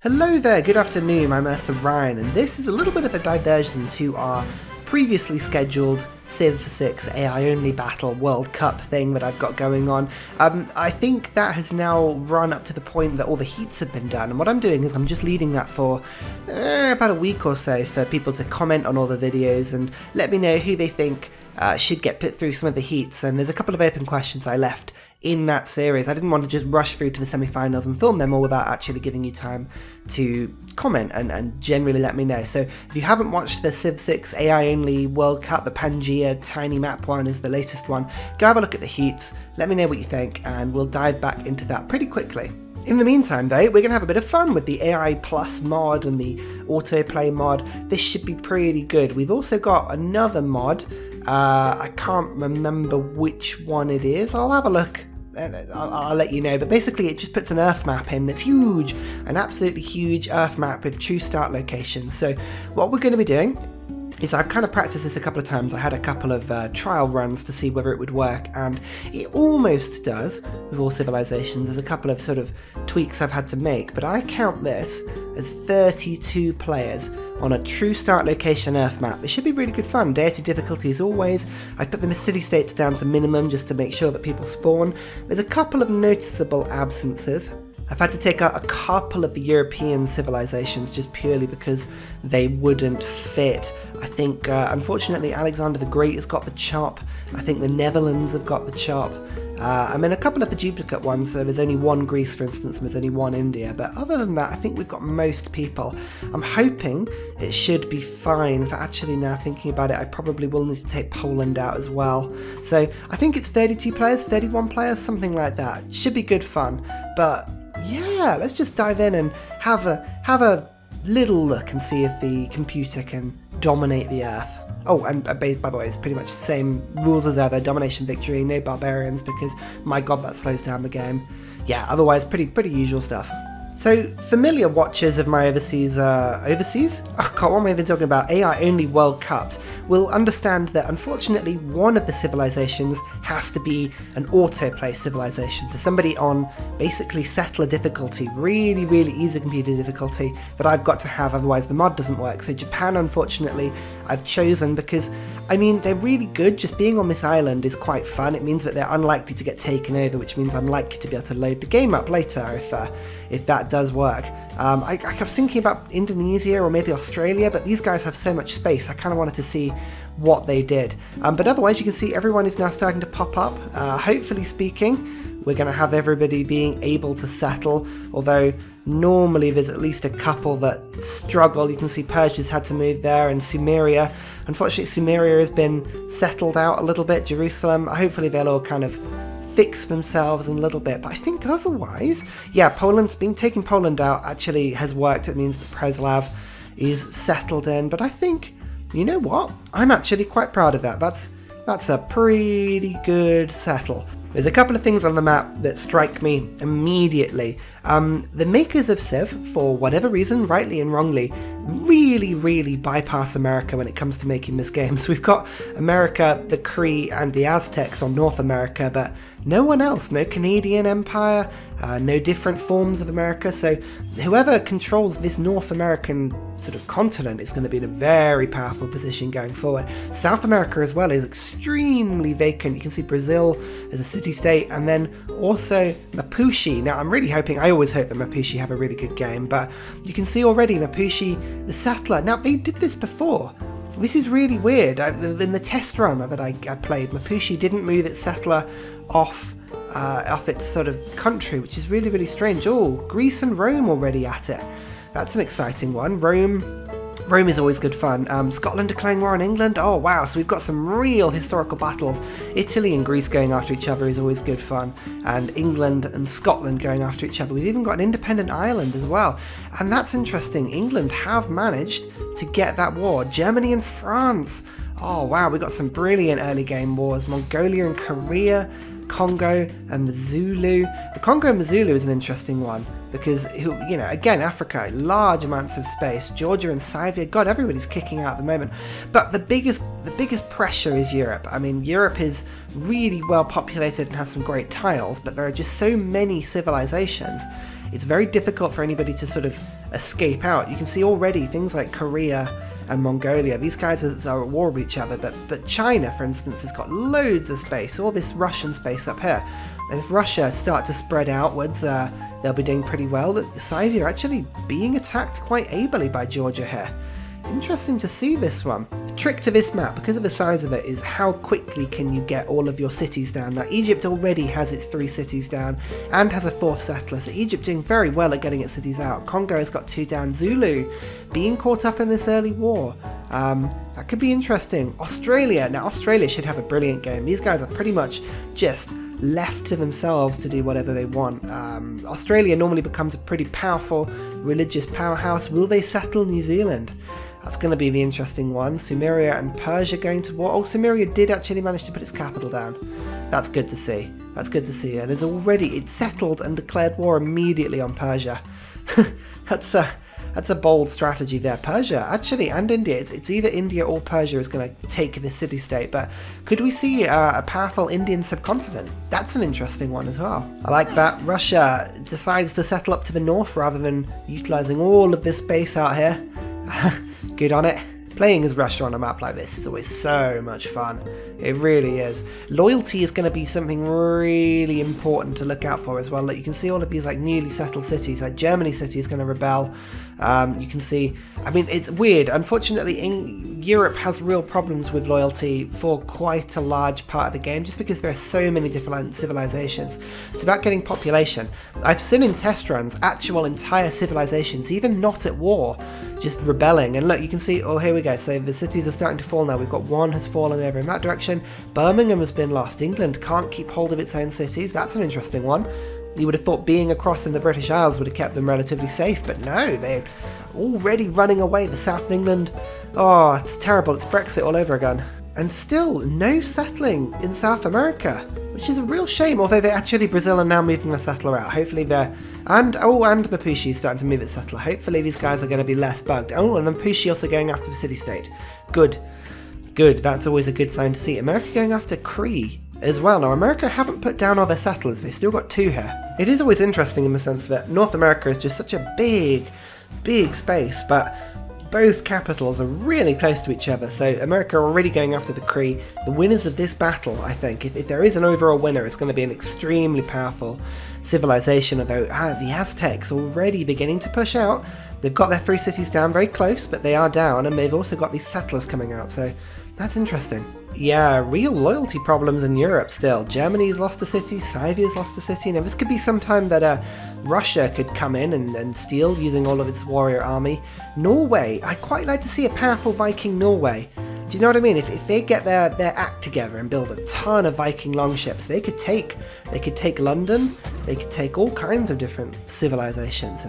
Hello there, good afternoon, I'm Ursa Ryan, and this is a little bit of a diversion to our previously scheduled Civ 6 AI-only Battle World Cup thing that I've got going on. I think that has now run up to the point that all the heats have been done, and what I'm doing is I'm just leaving that for about a week or so for people to comment on all the videos and let me know who they think should get put through some of the heats, and there's a couple of open questions I left in that series. I didn't want to just rush through to the semi-finals and film them all without actually giving you time to comment and generally let me know. So if you haven't watched the Civ 6 AI only World Cup, the Pangaea Tiny Map one is the latest one, go have a look at the heats, let me know what you think, and we'll dive back into that pretty quickly. In the meantime though, we're going to have a bit of fun with the AI Plus mod and the autoplay mod. This should be pretty good. We've also got another mod, I can't remember which one it is, I'll have a look. I'll let you know, but basically it just puts an Earth map in that's huge, an absolutely huge Earth map with true start locations. So what we're going to be doing is I've kind of practiced this a couple of times. I had a couple of trial runs to see whether it would work, and it almost does with all civilizations. There's a couple of sort of tweaks I've had to make, but I count this as 32 players on a true start location Earth map. It should be really good fun. Deity difficulty as always. I put the city states down to minimum just to make sure that people spawn. There's a couple of noticeable absences. I've had to take out a couple of the European civilizations just purely because they wouldn't fit. I think, unfortunately, Alexander the Great has got the chop. I think the Netherlands have got the chop. I mean, a couple of the duplicate ones, so there's only one Greece, for instance, and there's only one India. But other than that, I think we've got most people. I'm hoping it should be fine. But actually, now thinking about it, I probably will need to take Poland out as well. So I think it's 32 players, 31 players, something like that. It should be good fun. But yeah, let's just dive in and have a little look and see if the computer can dominate the Earth. Oh, and by the way, it's pretty much the same rules as ever. Domination victory, no barbarians, because my god, that slows down the game. Yeah, otherwise pretty usual stuff. So, familiar watchers of my overseas? Oh god, what am I even talking about? AI-only World Cups will understand that unfortunately one of the civilizations has to be an autoplay civilization. So somebody on basically settler difficulty, really easy computer difficulty that I've got to have, otherwise the mod doesn't work. So Japan, unfortunately, I've chosen because, I mean, they're really good. Just being on this island is quite fun. It means that they're unlikely to get taken over, which means I'm likely to be able to load the game up later if that does work. I kept thinking about Indonesia or maybe Australia, but these guys have so much space. I kind of wanted to see what they did. But otherwise, you can see everyone is now starting to pop up. Hopefully speaking, we're going to have everybody being able to settle, although normally there's at least a couple that struggle. You can see Persia's had to move there, and Sumeria. Unfortunately, Sumeria has been settled out a little bit. Jerusalem, hopefully they'll all kind of fix themselves in a little bit, but I think otherwise, yeah, taking Poland out actually has worked. It means that Preslav is settled in, but I think, you know what, I'm actually quite proud of that. That's a pretty good settle. There's a couple of things on the map that strike me immediately. The makers of Civ, for whatever reason, rightly and wrongly, really bypass America when it comes to making this game. So we've got America, the Cree, and the Aztecs on North America, but no one else, no Canadian Empire, no different forms of America. So whoever controls this North American sort of continent is going to be in a very powerful position going forward. South America as well is extremely vacant. You can see Brazil as a city-state, and then also Mapuche. Now I'm really hoping, I always hope that Mapuche have a really good game, but you can see already Mapuche, the settler. Now they did this before. This is really weird. In the test run that I played, Mapuche didn't move its settler off its sort of country, which is really strange. Oh, Greece and Rome already at it. That's an exciting one. Rome is always good fun. Scotland declaring war on England. Oh wow, so we've got some real historical battles. Italy and Greece going after each other is always good fun, and England and Scotland going after each other. We've even got an independent Ireland as well, and that's interesting. England have managed to get that war. Germany and France. Oh wow, we got some brilliant early game wars. Mongolia and Korea, Congo and the Zulu. The Congo and the Zulu is an interesting one because, you know, again, Africa, large amounts of space. Georgia and Scythia, God, everybody's kicking out at the moment. But the biggest pressure is Europe. I mean, Europe is really well populated and has some great tiles, but there are just so many civilizations. It's very difficult for anybody to sort of escape out. You can see already things like Korea and Mongolia, these guys are at war with each other, but China, for instance, has got loads of space, all this Russian space up here. And if Russia start to spread outwards, they'll be doing pretty well. Scythia are actually being attacked quite ably by Georgia here. Interesting to see this one. The trick to this map, because of the size of it, is how quickly can you get all of your cities down. Now, Egypt already has its 3 cities down and has a 4th settler, so Egypt doing very well at getting its cities out. Congo has got 2 down. Zulu being caught up in this early war. That could be interesting. Australia. Now, Australia should have a brilliant game. These guys are pretty much just left to themselves to do whatever they want. Australia normally becomes a pretty powerful religious powerhouse. Will they settle New Zealand? That's going to be the interesting one. Sumeria and Persia going to war. Oh, Sumeria did actually manage to put its capital down. That's good to see. That's good to see. It's settled and declared war immediately on Persia. That's a bold strategy there. Persia, actually, and India. It's either India or Persia is going to take this city-state, but could we see a powerful Indian subcontinent? That's an interesting one as well. I like that. Russia decides to settle up to the north rather than utilising all of this space out here. Good on it. Playing as Russia on a map like this is always so much fun. It really is. Loyalty is going to be something really important to look out for as well. Like, you can see all of these like newly settled cities. Like Germany city is going to rebel. You can see, I mean, it's weird. Unfortunately, Europe has real problems with loyalty for quite a large part of the game, just because there are so many different civilizations. It's about getting population. I've seen in test runs actual entire civilizations, even not at war, just rebelling. And look, you can see, oh, here we go. So the cities are starting to fall now. We've got one has fallen over in that direction. Birmingham has been lost. England can't keep hold of its own cities. That's an interesting one. You would have thought being across in the British Isles would have kept them relatively safe, but no, they're already running away. The south of England, oh, it's terrible. It's Brexit all over again. And still, no settling in South America, which is a real shame, although Brazil are now moving the settler out. Hopefully and Mapuche is starting to move its settler. Hopefully these guys are going to be less bugged. Oh, and then Mapuche also going after the city-state. Good. That's always a good sign to see. America going after Cree as well. Now, America haven't put down all their settlers. They've still got 2 here. It is always interesting in the sense that North America is just such a big space, but both capitals are really close to each other, so America are already going after the Cree. The winners of this battle, I think, if there is an overall winner, it's going to be an extremely powerful civilization, although the Aztecs already beginning to push out. They've got their 3 cities down very close, but they are down, and they've also got these settlers coming out, so that's interesting. Yeah, real loyalty problems in Europe still. Germany's lost a city, Scythia's lost a city. Now, this could be some time that Russia could come in and steal using all of its warrior army. Norway, I'd quite like to see a powerful Viking Norway. Do you know what I mean? If they get their act together and build a ton of Viking longships, they could take London, they could take all kinds of different civilizations. So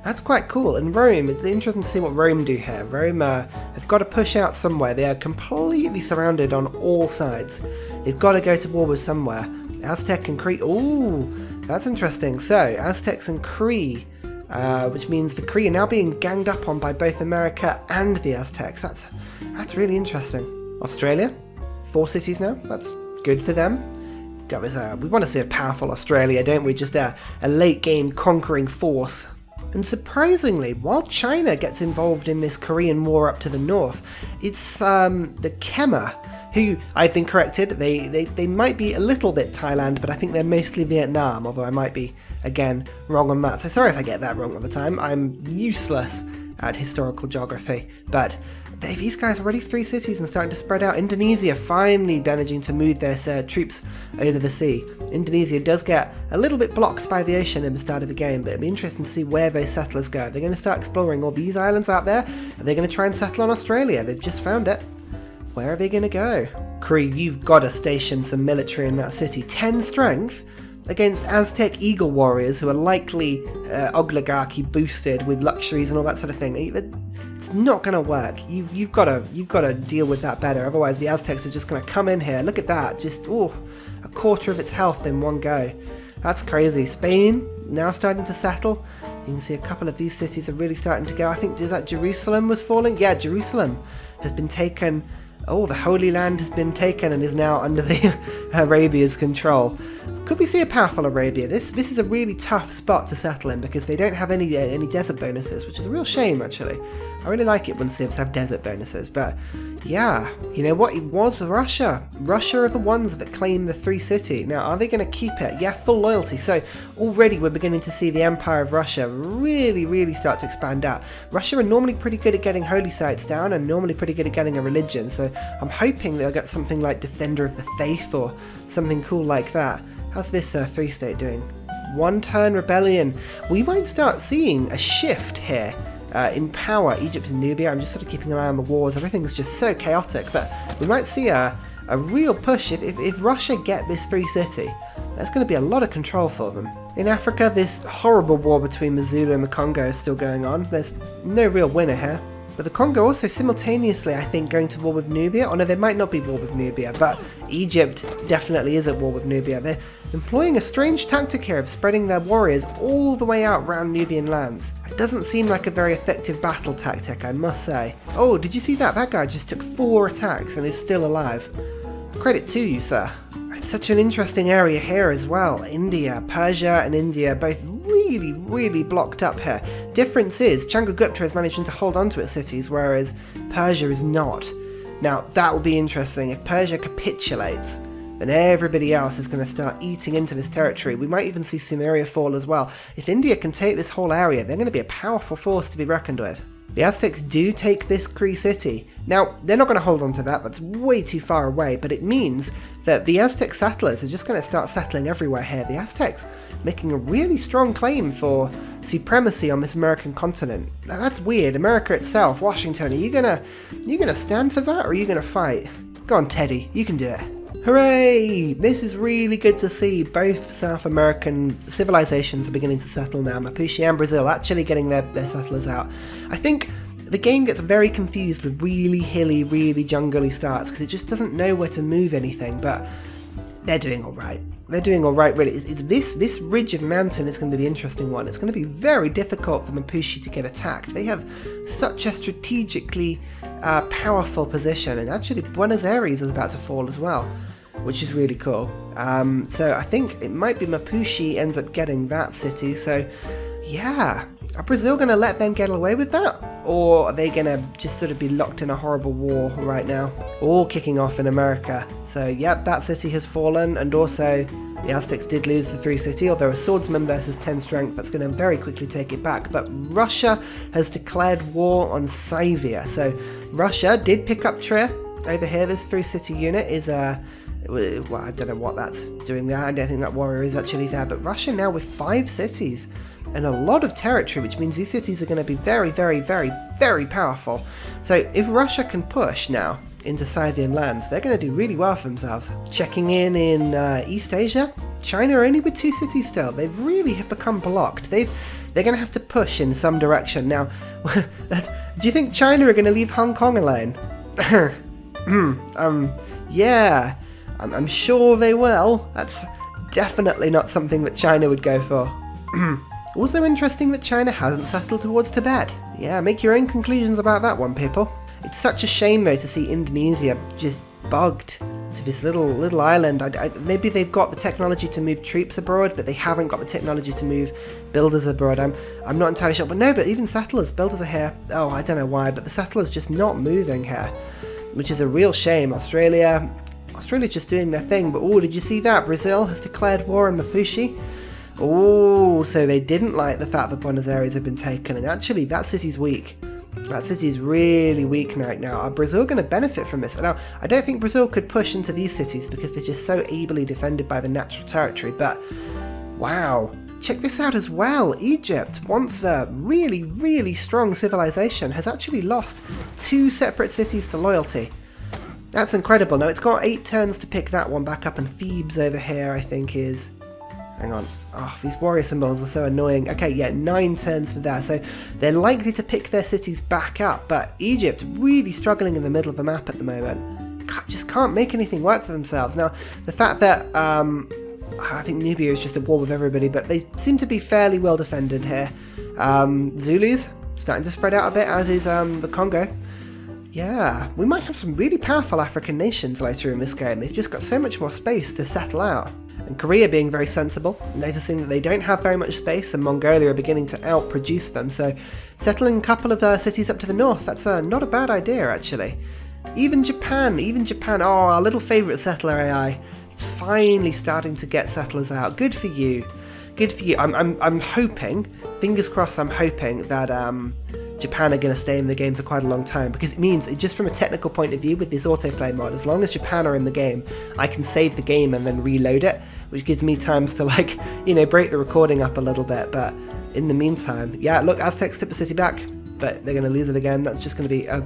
that's quite cool. And Rome, it's interesting to see what Rome do here. Rome have got to push out somewhere. They are completely surrounded on all sides. They've got to go to war with somewhere. Aztec and Cree. Ooh, that's interesting. So, Aztecs and Cree, which means the Cree are now being ganged up on by both America and the Aztecs. That's really interesting. Australia, 4 cities now. That's good for them. We want to see a powerful Australia, don't we? Just a late game conquering force. And surprisingly, while China gets involved in this Korean war up to the north, it's the Khmer, who, I've been corrected, they might be a little bit Thailand, but I think they're mostly Vietnam, although I might be, again, wrong on that. So sorry if I get that wrong all the time. I'm useless at historical geography, but these guys are already 3 cities and starting to spread out. Indonesia finally managing to move their troops over the sea. Indonesia does get a little bit blocked by the ocean in the start of the game, but it'll be interesting to see where those settlers go. They're going to start exploring all these islands out there, and they're going to try and settle on Australia. They've just found it. Where are they going to go? Cree, you've got to station some military in that city. 10 strength against Aztec Eagle warriors who are likely oligarchy boosted with luxuries and all that sort of thing. It's not going to work. You've got to deal with that better. Otherwise, the Aztecs are just going to come in here. Look at that. Just a quarter of its health in one go. That's crazy. Spain now starting to settle. You can see a couple of these cities are really starting to go. I think, is that Jerusalem was falling? Yeah, Jerusalem has been taken. Oh, the Holy Land has been taken and is now under the Arabia's control. Could we see a powerful Arabia? This is a really tough spot to settle in because they don't have any desert bonuses, which is a real shame actually. I really like it when civs have desert bonuses, but yeah, you know what? It was Russia. Russia are the ones that claim the free city. Now, are they going to keep it? Yeah, full loyalty. So already we're beginning to see the Empire of Russia really start to expand out. Russia are normally pretty good at getting holy sites down and normally pretty good at getting a religion. So I'm hoping they'll get something like Defender of the Faith or something cool like that. How's this free state doing? 1 turn rebellion. We might start seeing a shift here. In power, Egypt and Nubia. I'm just sort of keeping an eye on the wars. Everything's just so chaotic, but we might see a real push if Russia get this free city. There's going to be a lot of control for them. In Africa, this horrible war between the Zulu and the Congo is still going on. There's no real winner here. But the Congo also simultaneously, I think, going to war with Nubia. Oh no, they might not be war with Nubia, but Egypt definitely is at war with Nubia. They're employing a strange tactic here of spreading their warriors all the way out around Nubian lands. It doesn't seem like a very effective battle tactic, I must say. Oh, did you see that? That guy just took 4 attacks and is still alive. Credit to you, sir. It's such an interesting area here as well. India, Persia and India both really blocked up here. Difference is, Chandragupta is managing to hold on to its cities, whereas Persia is not. Now, that will be interesting. If Persia capitulates, then everybody else is going to start eating into this territory. We might even see Sumeria fall as well. If India can take this whole area, they're going to be a powerful force to be reckoned with. The Aztecs do take this Cree city. Now, they're not going to hold on to that, that's way too far away, but it means that the Aztec settlers are just going to start settling everywhere here. The Aztecs making a really strong claim for supremacy on this American continent. Now, that's weird. America itself, Washington, are you gonna stand for that, or are you gonna fight? Go on, Teddy, you can do it. Hooray! This is really good to see. Both South American civilizations are beginning to settle now. Mapuche and Brazil actually getting their settlers out. I think the game gets very confused with really hilly, really jungly starts because it just doesn't know where to move anything, but they're doing alright. They're doing alright, really. It's this ridge of mountain is going to be the interesting one. It's going to be very difficult for Mapuche to get attacked. They have such a strategically powerful position, and actually Buenos Aires is about to fall as well, which is really cool. So I think it might be Mapuche ends up getting that city, so yeah. Are Brazil going to let them get away with that? Or are they going to just sort of be locked in a horrible war right now? All kicking off in America. So yep, that city has fallen, and also the Aztecs did lose the 3 city, although a swordsman versus 10 strength, that's going to very quickly take it back. But Russia has declared war on Scythia. So Russia did pick up Trier. Over here, this 3 city unit is well, I don't know what that's doing there. I don't think that warrior is actually there. But Russia now with 5 cities and a lot of territory, which means these cities are going to be very powerful. So if Russia can push now into Scythian lands, they're going to do really well for themselves. Checking in East Asia, China are only with 2 cities still. They really have become blocked. They're going to have to push in some direction. Now, do you think China are going to leave Hong Kong alone? Yeah, I'm sure they will. That's definitely not something that China would go for. Also interesting that China hasn't settled towards Tibet. Yeah, make your own conclusions about that one, people. It's such a shame, though, to see Indonesia just bugged to this little island. Maybe they've got the technology to move troops abroad, but they haven't got the technology to move builders abroad. I'm not entirely sure, but no, but even settlers, builders are here. Oh, I don't know why, but the settlers just not moving here, which is a real shame. Australia's just doing their thing, but oh, did you see that? Brazil has declared war on Mapuche. Oh, so they didn't like the fact that Buenos Aires had been taken, and actually that city's weak. That city's really weak right now. Are Brazil going to benefit from this? Now, I don't think Brazil could push into these cities because they're just so ably defended by the natural territory, but wow. Check this out as well. Egypt, once a really strong civilization, has actually lost 2 separate cities to loyalty. That's incredible. Now, it's got 8 turns to pick that one back up, and Thebes over here, I think, is... Hang on. Oh, these warrior symbols are so annoying. Okay, yeah, 9 turns for that. So they're likely to pick their cities back up, but Egypt really struggling in the middle of the map at the moment. Just can't make anything work for themselves. Now, the fact that I think Nubia is just at war with everybody, but they seem to be fairly well defended here. Zulus starting to spread out a bit, as is the Congo. Yeah, we might have some really powerful African nations later in this game. They've just got so much more space to settle out. And Korea being very sensible, noticing that they don't have very much space and Mongolia are beginning to outproduce them, so settling a couple of cities up to the north, that's not a bad idea actually. Even Japan, oh, our little favourite settler AI, it's finally starting to get settlers out. Good for you. Good for you. I'm hoping, fingers crossed, I'm hoping that Japan are going to stay in the game for quite a long time, because it means, just from a technical point of view with this autoplay mod, as long as Japan are in the game, I can save the game and then reload it, which gives me times to, like, you know, break the recording up a little bit. But in the meantime, yeah, look, Aztecs took the city back, but they're going to lose it again. That's just going to be a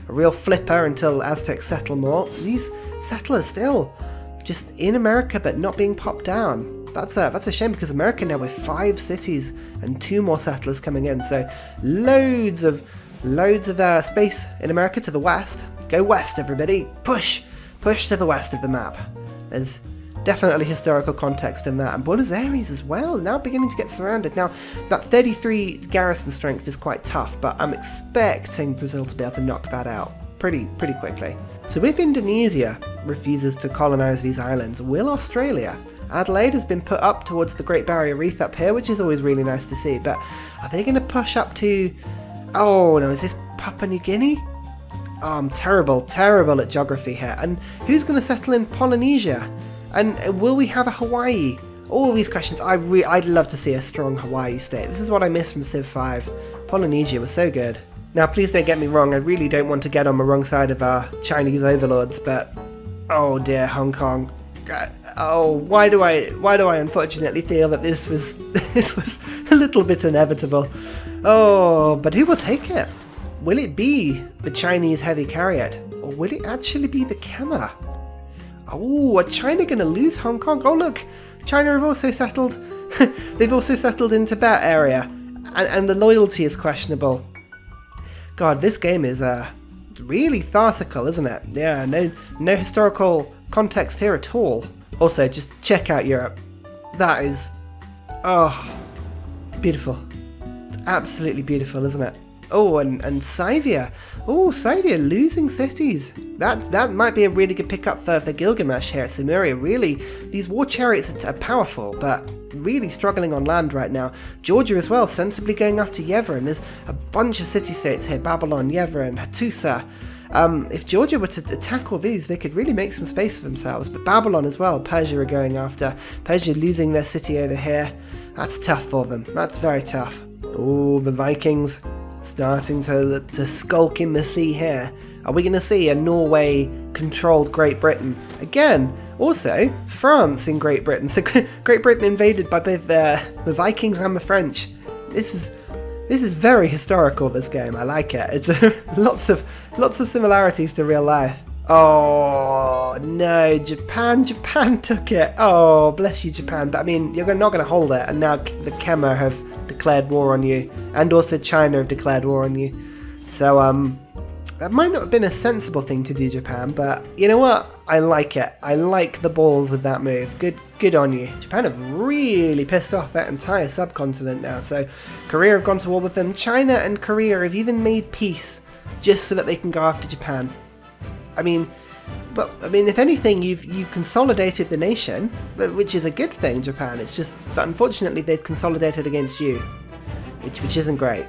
real flipper until Aztecs settle more. These settlers still just in America but not being popped down. That's a shame, because America now with 5 cities and 2 more settlers coming in, so loads of space in America to the west. Go west, everybody! Push to the west of the map. There's definitely historical context in that, and Buenos Aires as well, now beginning to get surrounded. Now that 33 garrison strength is quite tough, but I'm expecting Brazil to be able to knock that out pretty quickly. So if Indonesia refuses to colonize these islands, will Australia? Adelaide has been put up towards the Great Barrier Reef up here, which is always really nice to see, but are they going to push up to... Oh no, is this Papua New Guinea? Oh, I'm terrible at geography here. And who's going to settle in Polynesia? And will we have a Hawaii? All these questions, I'd love to see a strong Hawaii state. This is what I missed from Civ 5. Polynesia was so good. Now please don't get me wrong, I really don't want to get on the wrong side of our Chinese overlords, but oh dear, Hong Kong. Oh, why do I unfortunately feel that this was a little bit inevitable? Oh, but who will take it? Will it be the Chinese heavy carriot, or will it actually be the Khmer? Oh, are China going to lose Hong Kong? Oh look, China have also settled. They've also settled in Tibet area, and the loyalty is questionable. God, this game is really farcical, isn't it? Yeah, no historical context here at all. Also, just check out Europe. That is, oh, it's beautiful. It's absolutely beautiful, isn't it? Oh, and Scythia. Oh, Scythia losing cities. That might be a really good pickup for the Gilgamesh here at Sumeria. Really, these war chariots are powerful, but really struggling on land right now. Georgia as well, sensibly going after Yevon. There's a bunch of city-states here, Babylon, Yevon, Hattusa. If Georgia were to attack all these, they could really make some space for themselves. But Babylon as well, Persia are going after. Persia losing their city over here. That's tough for them. That's very tough. Oh, the Vikings starting to skulk in the sea here. Are we going to see a Norway-controlled Great Britain? Again, also, France in Great Britain. So Great Britain invaded by both the Vikings and the French. This is very historical, this game. I like it. It's lots of similarities to real life. Oh no, Japan took it. Oh, bless you, Japan. But I mean, you're not going to hold it, and now the Khmer have declared war on you, and also China have declared war on you. So that might not have been a sensible thing to do, Japan, but you know what? I like it. I like the balls of that move. Good on you. Japan have really pissed off that entire subcontinent now. So Korea have gone to war with them. China and Korea have even made peace just so that they can go after Japan. I mean, if anything, you've consolidated the nation, which is a good thing, Japan. It's just that unfortunately they've consolidated against you, which isn't great.